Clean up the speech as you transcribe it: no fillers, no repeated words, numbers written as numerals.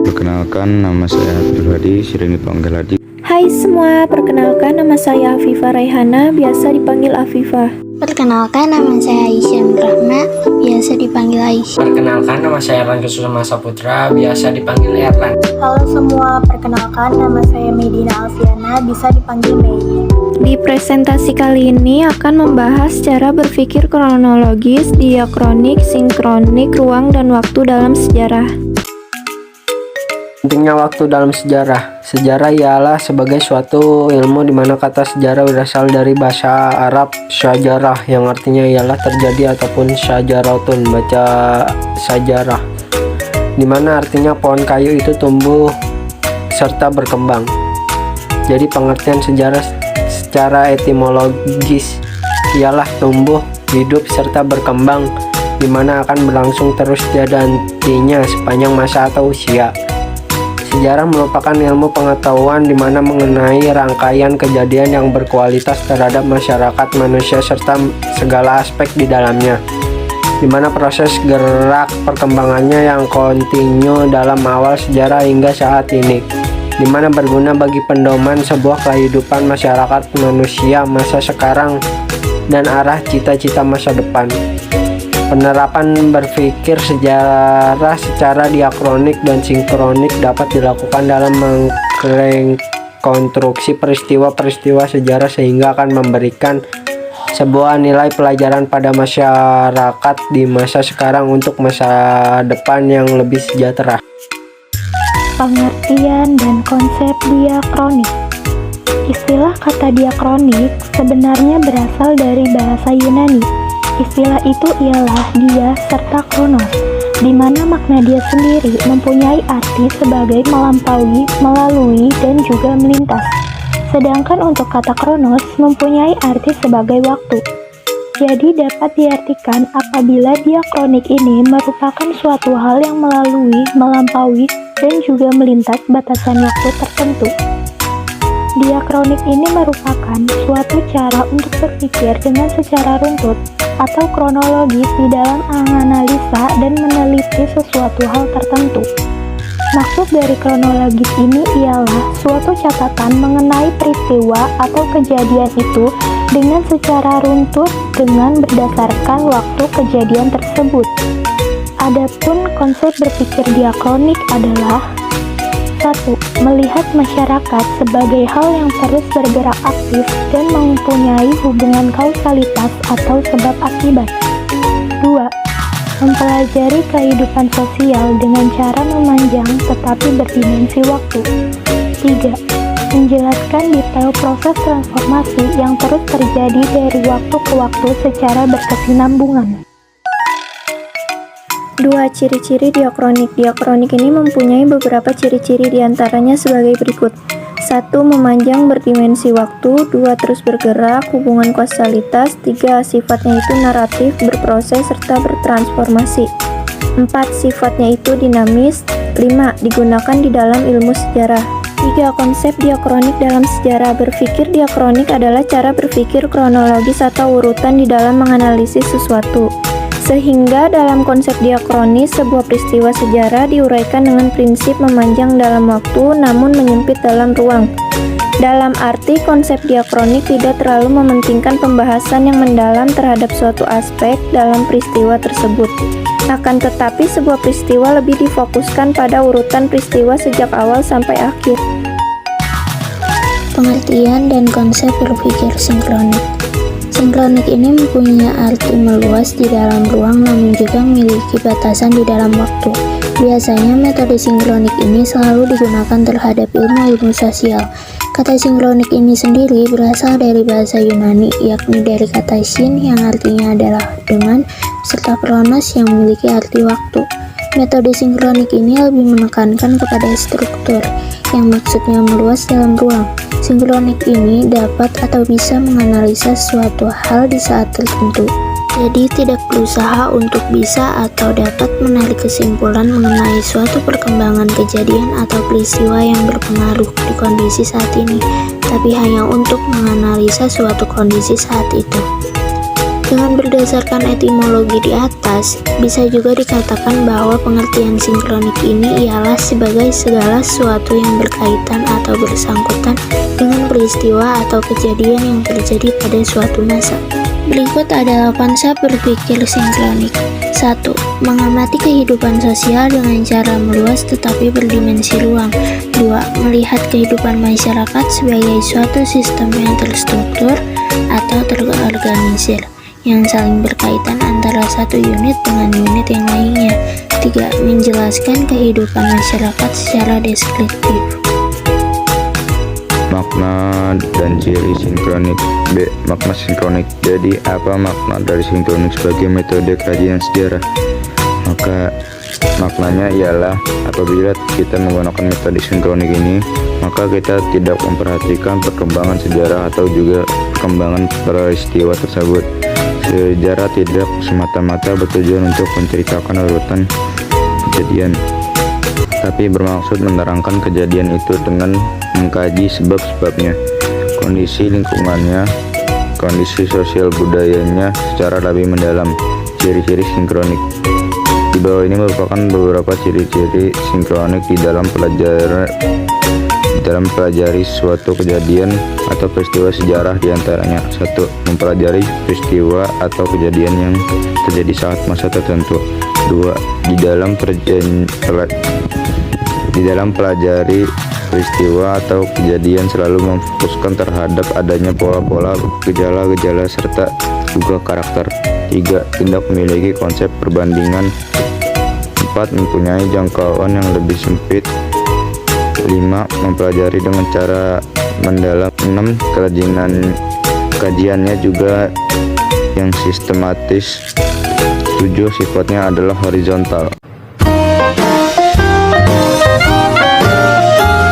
Perkenalkan, nama saya Abdul Hadi, sering dipanggil Hadi. Hai semua, perkenalkan nama saya Afifah Raihana, biasa dipanggil Afifah. Perkenalkan, nama saya Aisyah Rahma, biasa dipanggil Aisyah. Perkenalkan, nama saya Erlan Kusuma Saputra, biasa dipanggil Erlan. Halo semua, perkenalkan nama saya Medina Alfiana, bisa dipanggil Mei. Di presentasi kali ini akan membahas cara berpikir kronologis, diakronik, sinkronik, ruang dan waktu dalam sejarah. Pentingnya waktu dalam sejarah. Sejarah ialah sebagai suatu ilmu di mana kata sejarah berasal dari bahasa Arab syajarah, yang artinya ialah terjadi, ataupun syajaratun, baca sajarah, di mana artinya pohon kayu itu tumbuh serta berkembang. Jadi pengertian sejarah secara etimologis ialah tumbuh, hidup serta berkembang, di mana akan berlangsung terus tiada hentinya sepanjang masa atau usia. Sejarah merupakan ilmu pengetahuan di mana mengenai rangkaian kejadian yang berkualitas terhadap masyarakat manusia serta segala aspek di dalamnya, di mana proses gerak perkembangannya yang kontinu dalam awal sejarah hingga saat ini, di mana berguna bagi pendoman sebuah kehidupan masyarakat manusia masa sekarang dan arah cita-cita masa depan. Penerapan berpikir sejarah secara diakronik dan sinkronik dapat dilakukan dalam mengkonstruksi peristiwa-peristiwa sejarah sehingga akan memberikan sebuah nilai pelajaran pada masyarakat di masa sekarang untuk masa depan yang lebih sejahtera. Pengertian dan konsep diakronik. Istilah kata diakronik sebenarnya berasal dari bahasa Yunani. Istilah itu ialah dia serta kronos, di mana makna dia sendiri mempunyai arti sebagai melampaui, melalui, dan juga melintas. Sedangkan untuk kata kronos mempunyai arti sebagai waktu. Jadi dapat diartikan apabila diakronik ini merupakan suatu hal yang melalui, melampaui, dan juga melintas batasan waktu tertentu. Diakronik ini merupakan suatu cara untuk berpikir dengan secara runtut atau kronologis di dalam menganalisa dan meneliti sesuatu hal tertentu. Maksud dari kronologis ini ialah suatu catatan mengenai peristiwa atau kejadian itu dengan secara runtut dengan berdasarkan waktu kejadian tersebut. Adapun konsep berpikir diakronik adalah 1. Melihat masyarakat sebagai hal yang terus bergerak aktif dan mempunyai hubungan kausalitas atau sebab akibat. 2. Mempelajari kehidupan sosial dengan cara memanjang tetapi berdimensi waktu. 3. Menjelaskan detail proses transformasi yang terus terjadi dari waktu ke waktu secara berkesinambungan. 2. Ciri-ciri diakronik. Diakronik ini mempunyai beberapa ciri-ciri diantaranya sebagai berikut. 1. Memanjang berdimensi waktu. 2. Terus bergerak, hubungan kausalitas. 3. Sifatnya itu naratif, berproses, serta bertransformasi. 4. Sifatnya itu dinamis. 5. Digunakan di dalam ilmu sejarah. 3. Konsep diakronik dalam sejarah. Berpikir diakronik adalah cara berpikir kronologis atau urutan di dalam menganalisis sesuatu. Sehingga dalam konsep diakronis, sebuah peristiwa sejarah diuraikan dengan prinsip memanjang dalam waktu namun menyempit dalam ruang. Dalam arti konsep diakronik tidak terlalu mementingkan pembahasan yang mendalam terhadap suatu aspek dalam peristiwa tersebut. Akan tetapi sebuah peristiwa lebih difokuskan pada urutan peristiwa sejak awal sampai akhir. Pengertian dan konsep berpikir sinkronik. Sinkronik ini mempunyai arti meluas di dalam ruang namun juga memiliki batasan di dalam waktu. Biasanya metode sinkronik ini selalu digunakan terhadap ilmu-ilmu sosial. Kata sinkronik ini sendiri berasal dari bahasa Yunani, yakni dari kata syn yang artinya adalah dengan, serta kronos yang memiliki arti waktu. Metode sinkronik ini lebih menekankan kepada struktur, yang maksudnya meluas dalam ruang. Sinkronik ini dapat atau bisa menganalisa suatu hal di saat tertentu. Jadi tidak berusaha untuk bisa atau dapat menarik kesimpulan mengenai suatu perkembangan kejadian atau peristiwa yang berpengaruh di kondisi saat ini, tapi hanya untuk menganalisa suatu kondisi saat itu. Dengan berdasarkan etimologi di atas, bisa juga dikatakan bahwa pengertian sinkronik ini ialah sebagai segala sesuatu yang berkaitan atau bersangkutan dengan peristiwa atau kejadian yang terjadi pada suatu masa. Berikut adalah konsep berpikir sinkronik. 1. Mengamati kehidupan sosial dengan cara meluas tetapi berdimensi ruang. 2. Melihat kehidupan masyarakat sebagai suatu sistem yang terstruktur atau terorganisir, yang saling berkaitan antara satu unit dengan unit yang lainnya. 3. Menjelaskan kehidupan masyarakat secara deskriptif. Makna dan ciri sinkronik. B. Makna sinkronik. Jadi apa makna dari sinkronik sebagai metode kajian sejarah? Maka maknanya ialah apabila kita menggunakan metode sinkronik ini, maka kita tidak memperhatikan perkembangan sejarah atau juga perkembangan peristiwa tersebut. Sejarah tidak semata-mata bertujuan untuk menceritakan urutan kejadian, tapi bermaksud menerangkan kejadian itu dengan mengkaji sebab-sebabnya, kondisi lingkungannya, kondisi sosial budayanya secara lebih mendalam. Ciri-ciri sinkronik. Di bawah ini merupakan beberapa ciri-ciri sinkronik di dalam pelajari suatu kejadian atau peristiwa sejarah, diantaranya. 1. Mempelajari peristiwa atau kejadian yang terjadi saat masa tertentu. 2. Di dalam pelajari peristiwa atau kejadian selalu memfokuskan terhadap adanya pola-pola, gejala-gejala, serta juga karakter. 3. Tidak memiliki konsep perbandingan. 4. Mempunyai jangkauan yang lebih sempit. 5. Mempelajari dengan cara mendalam. 6. Kajiannya juga yang sistematis. 7. Sifatnya adalah horizontal.